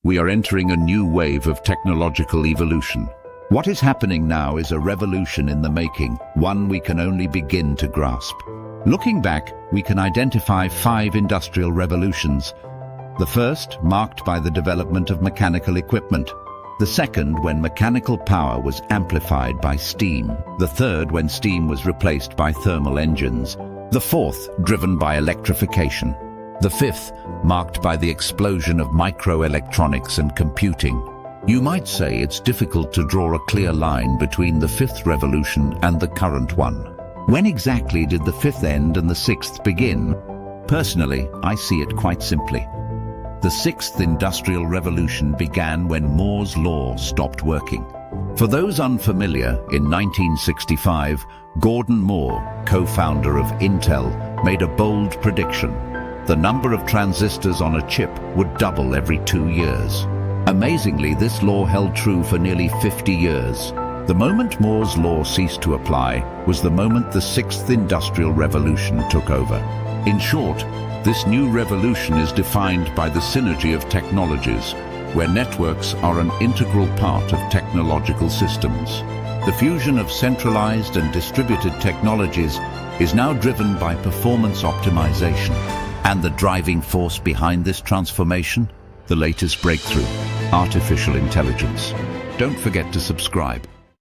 we are entering a new wave of technological evolution. What is happening now is a revolution in the making, one we can only begin to grasp. Looking back, we can identify 5 industrial revolutions. The first, marked by the development of mechanical equipment. The second, when mechanical power was amplified by steam. The third, when steam was replaced by thermal engines. The fourth, driven by electrification. The fifth, marked by the explosion of microelectronics and computing. You might say it's difficult to draw a clear line between the fifth revolution and the current one. When exactly did the fifth end and the sixth begin? Personally, I see it quite simply. The sixth industrial revolution began when Moore's law stopped working. For those unfamiliar, in 1965, Gordon Moore, co-founder of Intel, made a bold prediction. The number of transistors on a chip would double every 2 years. Amazingly, this law held true for nearly 50 years. The moment Moore's law ceased to apply was the moment the sixth industrial revolution took over. In short, this new revolution is defined by the synergy of technologies, where networks are an integral part of technological systems. The fusion of centralized and distributed technologies is now driven by performance optimization. And the driving force behind this transformation? The latest breakthrough, artificial intelligence. Don't forget to subscribe.